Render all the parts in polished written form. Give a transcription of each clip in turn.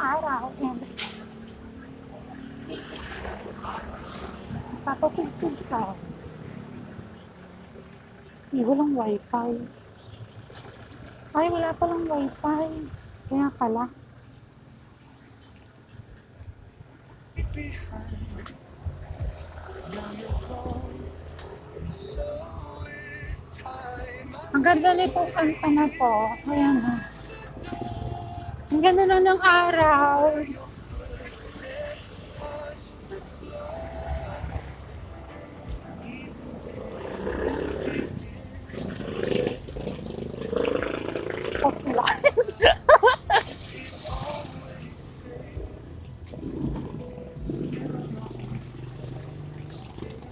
araw. And papatugtog ka. Walang wifi. Ay, wala palang wifi. Kaya pala. Ang ganda nitong kanta na to. Ayan na. Ang ganda na ng araw. Offline.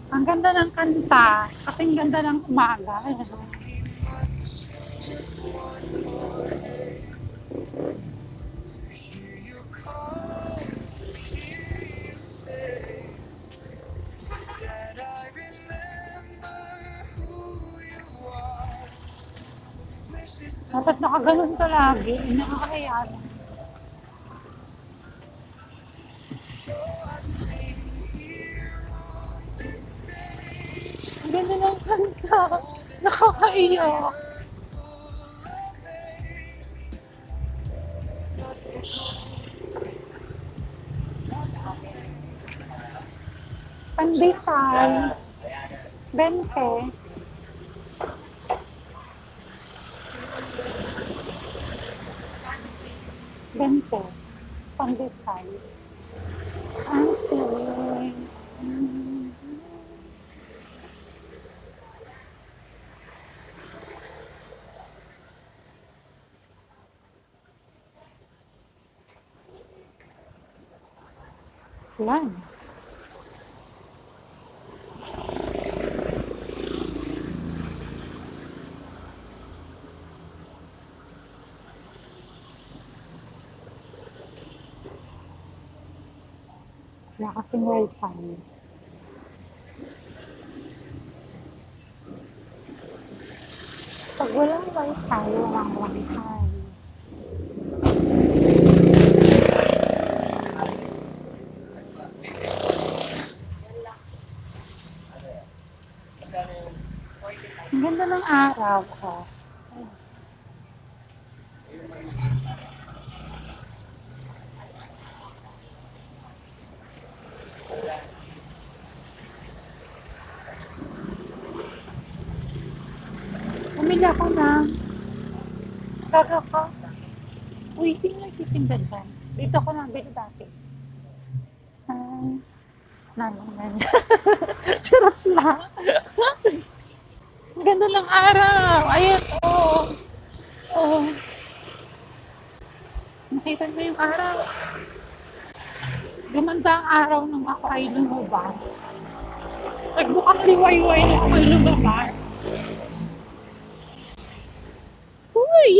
Ang ganda ng kanta. Kasi ang ganda ng umaga. Ayan. Dapat nakaganon ka lagi. Nakakaya lang. Ang ganda ng kanta. Nakakaiyak. Pandesal. 20. Bente. Pandesal. Ang feeling. Yan. Wala kasing wifi. Pag walang wifi, walang wifi. Ang ganda ng araw ko. Pumili ako ng gaga ka. Uy, sino nagtitinda dyan? Dito ako nabili dati. Ay, naman. Charot lang. Ang ganda ng araw. Ayan, oh. Oh. Nakita mo yung araw. Gumanda ang araw nung ako ay lumabas. Nagbukang liwayway na ako ay lumabas. Uy!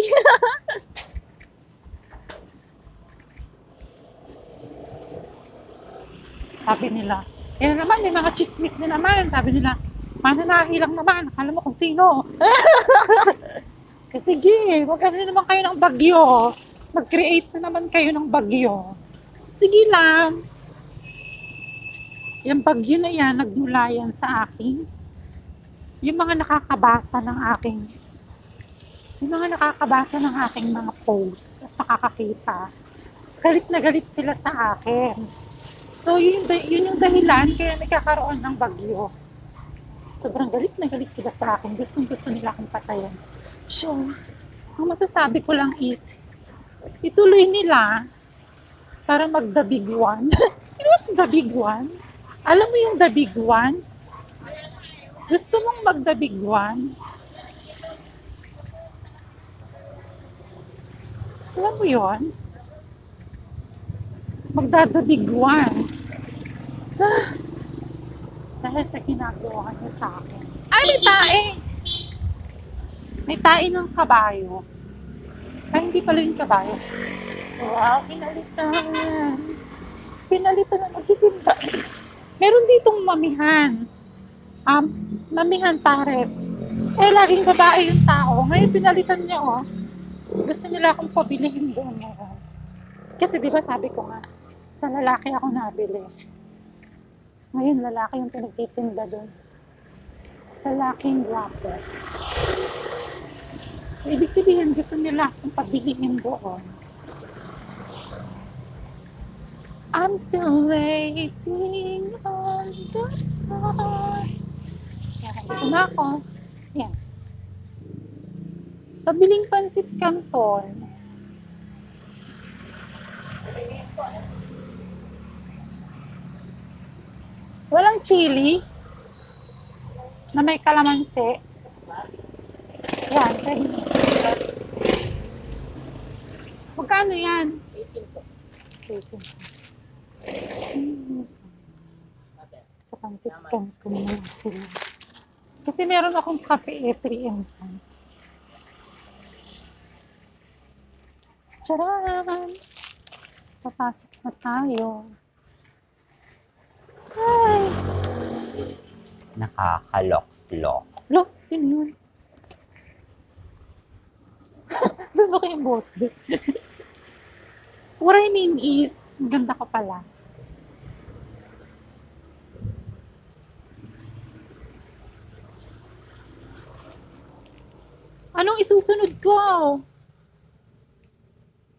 Sabi nila, yan naman, may mga chismis na naman. Sabi nila, mananahi lang naman. Akala mo kung sino. Kasi sige, mag-ano naman kayo ng bagyo. Mag-create na naman kayo ng bagyo. Sige lang. Yung bagyo na yan, nagmula yan sa akin. Yung mga nakakabasa ng aking mga post at nakakakita, galit na galit sila sa akin. So, yun yung dahilan kaya nagkakaroon ng bagyo. Sobrang galit na galit sila sa akin. Gusto nila akong patayan. So, ang masasabi ko lang is, ituloy nila para mag-the big one. You know what's the big one? Alam mo yung the big one? Gusto mong mag-the big one? Alam mo yun? Magda-the big one. Dahil sa ginagawa niyo sa akin. Ay, may tae! May tae ng kabayo. Ay, hindi pala yung kabayo. Wow, pinalitan. Pinalitan na nagtitinda. Meron ditong mamihan. Mamihan pares. Eh, laging babae yung tao. Ngayon, pinalitan niya, oh. Gusto nila akong pabilihin doon ngayon. Kasi di ba sabi ko nga, sa lalaki ako nabili. Ngayon lalaki yung pinagtitinda doon. Lalaking guwapo. Ibig sabihin, gusto nila akong pabilihin doon. I'm still waiting on the phone. Yan, dito na ako. Yan. Pabiling pansit canton. Walang chili na may kalamansi. Yan, pwede. Magkano yan? 18. Sa pansit canton na lang sila. Kasi meron akong kape 3 in 1. Charan! Papasok na tayo. Ay! Nakakaloks-loks. Look, yun. Doon ako yung boss. What I mean is, ganda ko pala. Anong isusunod ko?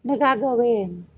Nagagawin.